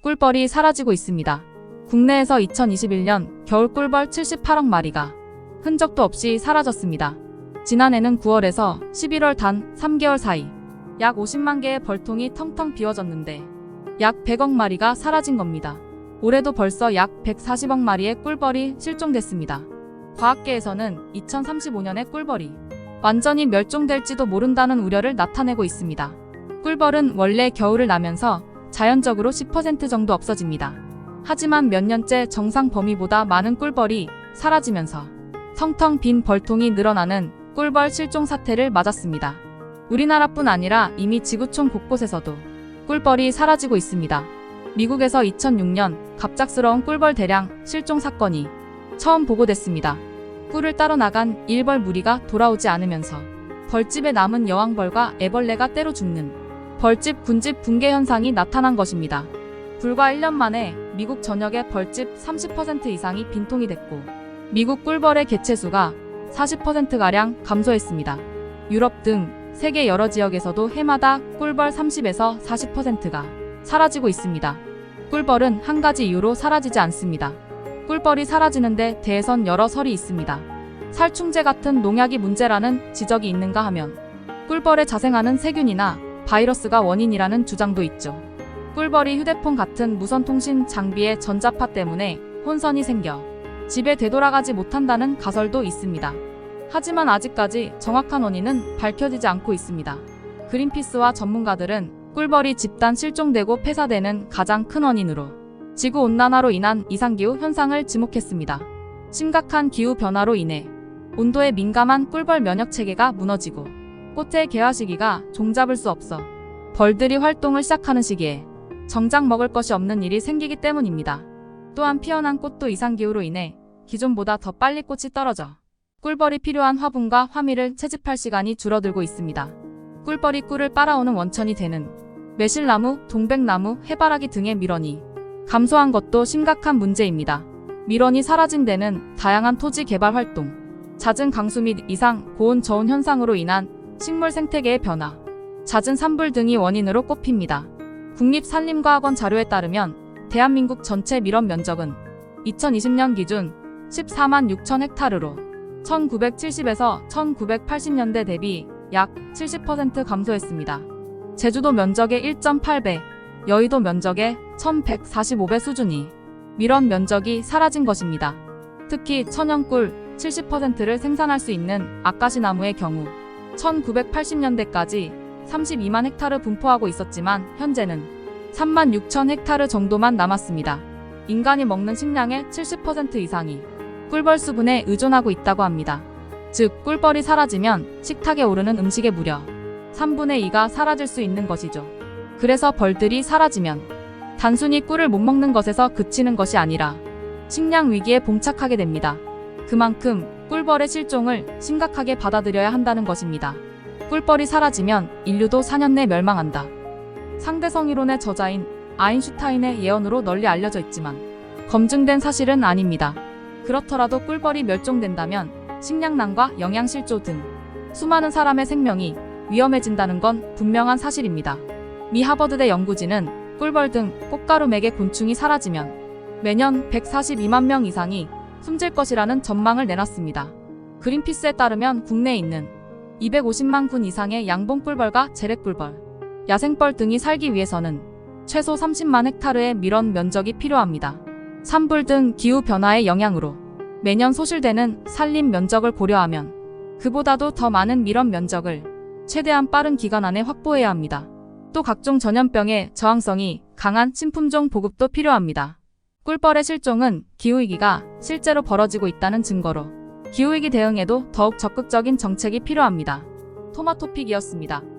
꿀벌이 사라지고 있습니다. 국내에서 2021년 겨울 꿀벌 78억 마리가 흔적도 없이 사라졌습니다. 지난해는 9월에서 11월 단 3개월 사이 약 50만 개의 벌통이 텅텅 비워졌는데 약 100억 마리가 사라진 겁니다. 올해도 벌써 약 140억 마리의 꿀벌이 실종됐습니다. 과학계에서는 2035년에 꿀벌이 완전히 멸종될지도 모른다는 우려를 나타내고 있습니다. 꿀벌은 원래 겨울을 나면서 자연적으로 10% 정도 없어집니다. 하지만 몇 년째 정상 범위보다 많은 꿀벌이 사라지면서 텅텅 빈 벌통이 늘어나는 꿀벌 실종 사태를 맞았습니다. 우리나라뿐 아니라 이미 지구촌 곳곳에서도 꿀벌이 사라지고 있습니다. 미국에서 2006년 갑작스러운 꿀벌 대량 실종 사건이 처음 보고됐습니다. 꿀을 따러 나간 일벌 무리가 돌아오지 않으면서 벌집에 남은 여왕벌과 애벌레가 때로 죽는 벌집 군집 붕괴 현상이 나타난 것입니다. 불과 1년 만에 미국 전역의 벌집 30% 이상이 빈통이 됐고 미국 꿀벌의 개체수가 40%가량 감소했습니다. 유럽 등 세계 여러 지역에서도 해마다 꿀벌 30에서 40%가 사라지고 있습니다. 꿀벌은 한 가지 이유로 사라지지 않습니다. 꿀벌이 사라지는데 대해선 여러 설이 있습니다. 살충제 같은 농약이 문제라는 지적이 있는가 하면 꿀벌에 자생하는 세균이나 바이러스가 원인이라는 주장도 있죠. 꿀벌이 휴대폰 같은 무선통신 장비의 전자파 때문에 혼선이 생겨 집에 되돌아가지 못한다는 가설도 있습니다. 하지만 아직까지 정확한 원인은 밝혀지지 않고 있습니다. 그린피스와 전문가들은 꿀벌이 집단 실종되고 폐사되는 가장 큰 원인으로 지구온난화로 인한 이상기후 현상을 지목했습니다. 심각한 기후변화로 인해 온도에 민감한 꿀벌 면역체계가 무너지고 꽃의 개화 시기가 종잡을 수 없어 벌들이 활동을 시작하는 시기에 정작 먹을 것이 없는 일이 생기기 때문입니다. 또한 피어난 꽃도 이상기후로 인해 기존보다 더 빨리 꽃이 떨어져 꿀벌이 필요한 화분과 화미를 채집할 시간이 줄어들고 있습니다. 꿀벌이 꿀을 빨아오는 원천이 되는 매실나무, 동백나무, 해바라기 등의 밀원이 감소한 것도 심각한 문제입니다. 밀원이 사라진 데는 다양한 토지 개발 활동, 잦은 강수 및 이상 고온 저온 현상으로 인한 식물 생태계의 변화, 잦은 산불 등이 원인으로 꼽힙니다. 국립산림과학원 자료에 따르면 대한민국 전체 밀원 면적은 2020년 기준 14만 6천 헥타르로 1970에서 1980년대 대비 약 70% 감소했습니다. 제주도 면적의 1.8배, 여의도 면적의 1145배 수준이 밀원 면적이 사라진 것입니다. 특히 천연꿀 70%를 생산할 수 있는 아카시나무의 경우 1980년대까지 32만 헥타르 분포하고 있었지만 현재는 3만 6천 헥타르 정도만 남았습니다. 인간이 먹는 식량의 70% 이상이 꿀벌 수분에 의존하고 있다고 합니다. 즉 꿀벌이 사라지면 식탁에 오르는 음식의 무려 3분의 2가 사라질 수 있는 것이죠. 그래서 벌들이 사라지면 단순히 꿀을 못 먹는 것에서 그치는 것이 아니라 식량 위기에 봉착하게 됩니다. 그만큼 꿀벌의 실종을 심각하게 받아들여야 한다는 것입니다. 꿀벌이 사라지면 인류도 4년 내 멸망한다. 상대성 이론의 저자인 아인슈타인의 예언으로 널리 알려져 있지만 검증된 사실은 아닙니다. 그렇더라도 꿀벌이 멸종된다면 식량난과 영양실조 등 수많은 사람의 생명이 위험해진다는 건 분명한 사실입니다. 미 하버드대 연구진은 꿀벌 등 꽃가루맥의 곤충이 사라지면 매년 142만 명 이상이 숨질 것이라는 전망을 내놨습니다. 그린피스에 따르면 국내에 있는 250만 군 이상의 양봉꿀벌과 재래꿀벌, 야생벌 등이 살기 위해서는 최소 30만 헥타르의 밀원 면적이 필요합니다. 산불 등 기후변화의 영향으로 매년 소실되는 산림 면적을 고려하면 그보다도 더 많은 밀원 면적을 최대한 빠른 기간 안에 확보해야 합니다. 또 각종 전염병의 저항성이 강한 신품종 보급도 필요합니다. 꿀벌의 실종은 기후위기가 실제로 벌어지고 있다는 증거로 기후위기 대응에도 더욱 적극적인 정책이 필요합니다. 토마토픽이었습니다.